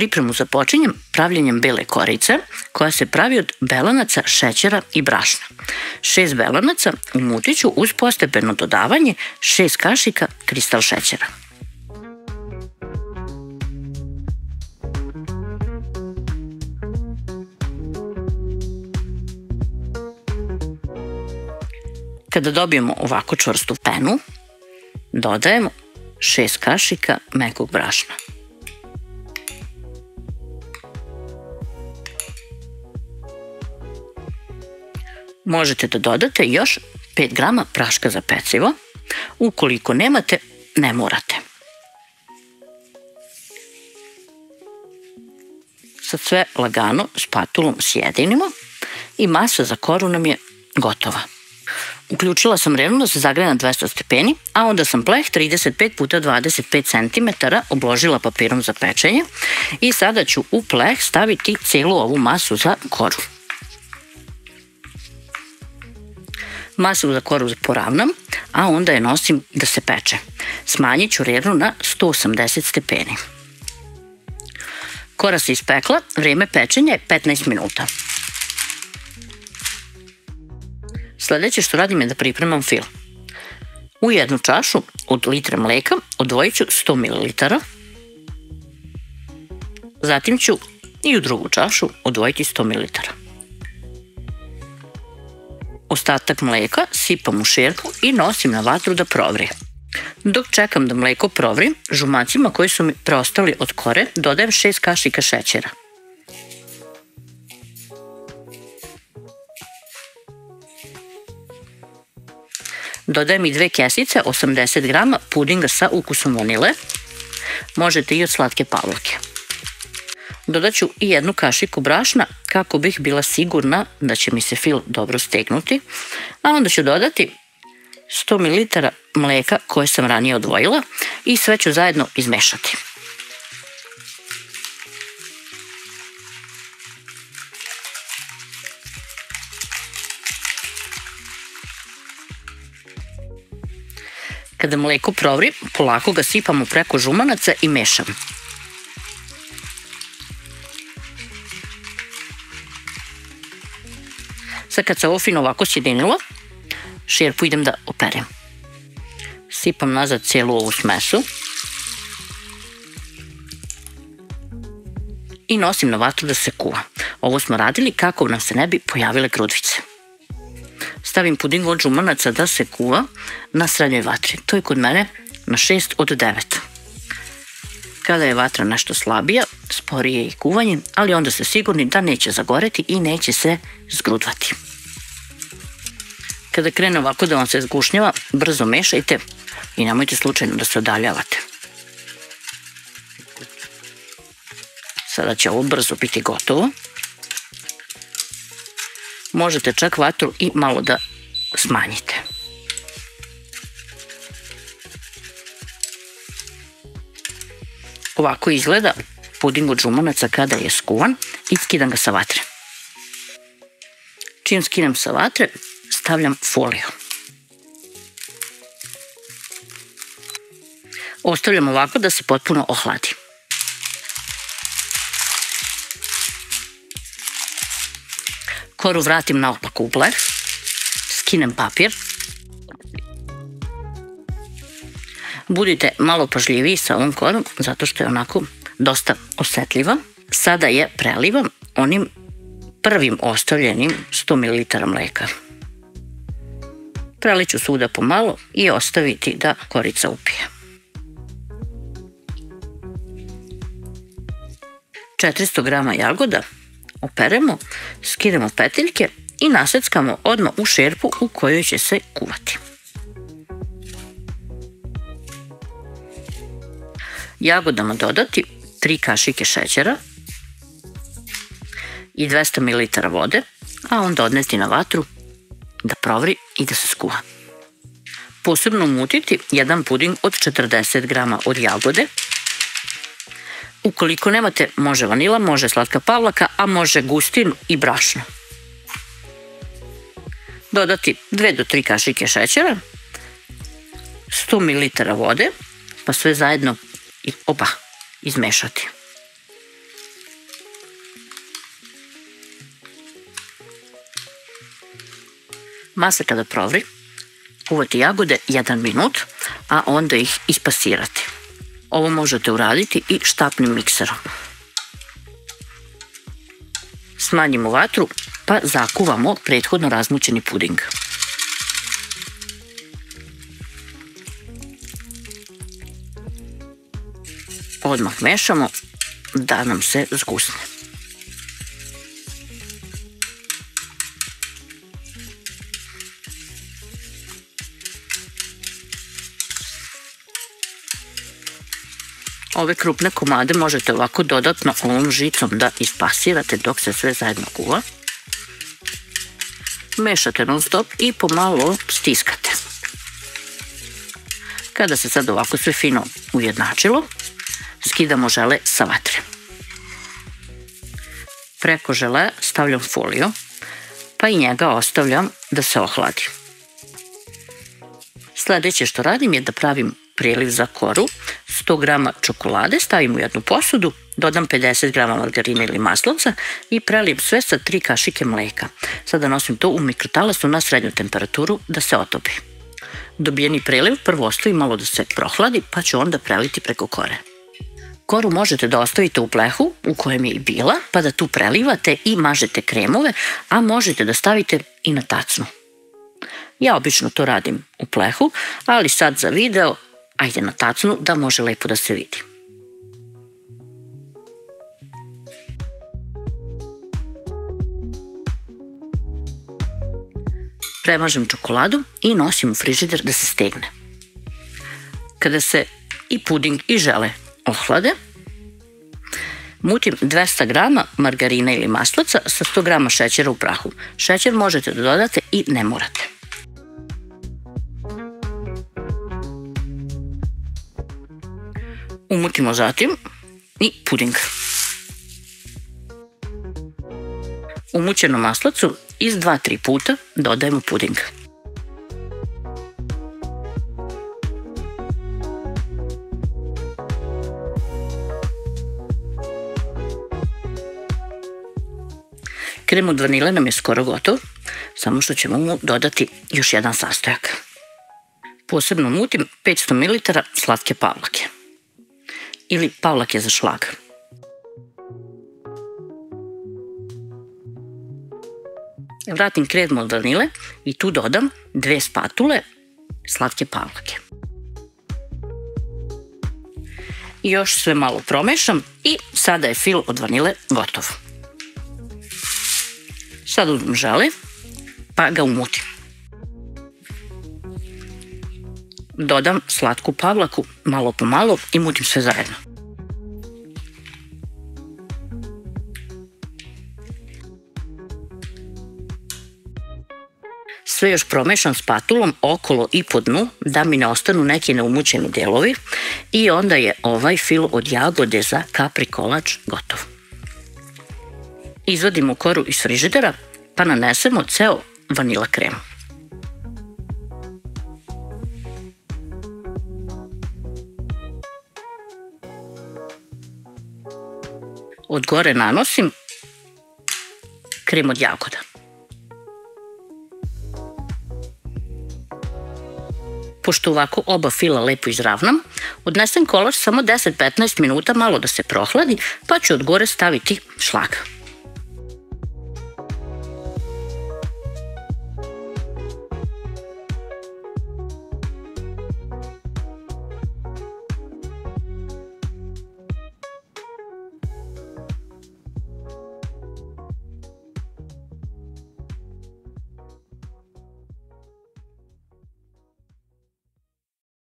Pripremu započinjem pravljenjem bele korice koja se pravi od belanaca, šećera i brašna. 6 belanaca umutit ću uz postepeno dodavanje 6 kašika kristal šećera. Kada dobijemo ovako čvrstu penu, dodajemo 6 kašika mekog brašna. Možete da dodate još 5 grama praška za pecivo. Ukoliko nemate, ne morate. Sad sve lagano spatulom sjedinimo i masa za koru nam je gotova. Uključila sam rernu da se zagreje na 200 stepeni, a onda sam pleh 35 x 25 cm obložila papirom za pečenje i sada ću u pleh staviti celu ovu masu za koru. Masu za koru poravnam, a onda je nosim da se peče. Smanjit ću rernu na 180 stepeni. Kora se ispekla, vrijeme pečenja je 15 minuta. Sljedeće što radim je da pripremam fil. U jednu čašu od litra mleka odvojit ću 100 ml. Zatim ću i u drugu čašu odvojiti 100 ml. Ostatak mleka sipam u šerpu i nosim na vatru da provri. Dok čekam da mleko provri, žumacima koji su mi preostali od kore dodajem 6 kašika šećera. Dodajem i 2 kesice 80 grama pudinga sa ukusom vanile. Možete i od slatke pavlake. Dodat ću i 1 kašiku brašna kako bih bila sigurna da će mi se fil dobro stegnuti. A onda ću dodati 100 ml mleka koje sam ranije odvojila i sve ću zajedno izmešati. Kada mleko provri, polako ga sipamo preko žumanaca i mešam. Sad kad se ovo fino ovako sjedinilo, šerpu idem da operem. Sipam nazad cijelu ovu smesu i nosim na vatru da se kuva. Ovo smo radili kako nam se ne bi pojavile grudvice. Stavim puding od žumanaca da se kuva na srednjoj vatri. To je kod mene na 6 od 9. Kada je vatra nešto slabija, sporije je i kuvanje, ali onda ste sigurni da neće zagoreti i neće se zgrudvati. Kada krene ovako da vam se zgušnjava, brzo mešajte i nemojte slučajno da se udaljavate. Sada će ovo brzo biti gotovo. Možete čak vatru i malo da smanjite. Ovako izgleda puding od žumanaca kada je skuvan i skidam ga sa vatre. Čim skinem sa vatre, stavljam foliju. Ostavljam ovako da se potpuno ohladi. Koru vratim naopako u pleh, skinem papir. Budite malo pažljiviji sa ovom korom, zato što je onako dosta osjetljiva. Sada je prelivam onim prvim ostavljenim 100 ml mleka. Preliću svuda pomalo i ostaviti da korica upije. 400 grama jagoda operemo, skinemo petiljke i naseckamo odmah u šerpu u kojoj će se kuvati. Jagodama dodati 3 kašike šećera i 200 ml vode, a onda odnesti na vatru da provri i da se skuva. Posebno umutiti jedan puding od 40 grama od jagode. Ukoliko nemate, može vanila, može slatka pavlaka, a može gustin i brašno. Dodati 2 do 3 kašike šećera, 100 ml vode, pa sve zajedno izmešati. Masa kada provri, kuvati jagode 1 minut, a onda ih ispasirati. Ovo možete uraditi i štapnim mikserom. Smanjimo vatru pa zakuvamo prethodno razmućeni puding. Odmah mešamo da nam se zgusne. Ove krupne komade možete ovako dodatno ovom žicom da ispasirate dok se sve zajedno kuva. Mešate non stop i pomalo stiskate. Kada se sad ovako sve fino ujednačilo, skidamo žele sa vatre. Preko žele stavljam foliju, pa i njega ostavljam da se ohladi. Sljedeće što radim je da pravim priliv za koru. 100 grama čokolade stavim u jednu posudu, dodam 50 grama margarina ili maslavca i prelijem sve sa 3 kašike mleka. Sada nosim to u mikrotalasu na srednju temperaturu da se otopi. Dobijeni preliv prvo ostavim malo da se prohladi, pa ću onda preliti preko kore. Koru možete da ostavite u plehu u kojem je i bila, pa da tu prelivate i mažete kremove, a možete da stavite i na tacnu. Ja obično to radim u plehu, ali sad za video, ajde na tacnu da može lepo da se vidi. Premažem čokoladu i nosim u frižider da se stegne. Kada se i puding i žele ohlade, mutim 200 grama margarina ili maslaca sa 100 grama šećera u prahu. Šećer možete da dodate i ne morate. Umutimo zatim i puding. U mućenu maslacu iz 2-3 puta dodajemo puding. Krem od vanile nam je skoro gotov, samo što ćemo mu dodati još jedan sastojak. Posebno mutim 500 ml slatke pavlake ili pavlake za šlag. Vratim krem od vanile i tu dodam 2 spatule slatke pavlake. I još sve malo promešam i sada je fil od vanile gotov. Sad uzmem žele pa ga umutim. Dodam slatku pavlaku malo po malo i mutim sve zajedno. Sve još promešam spatulom okolo i po dnu da mi ne ostanu neki neumućeni delovi i onda je ovaj fil od jagode za kapri kolač gotov. Izvadimo koru iz frižidera pa nanesemo ceo vanila krem. Od gore nanosim krem od jagoda. Pošto ovako oba fila lepo izravnam, odnesem kolač samo 10-15 minuta malo da se prohladi, pa ću od gore staviti šlag.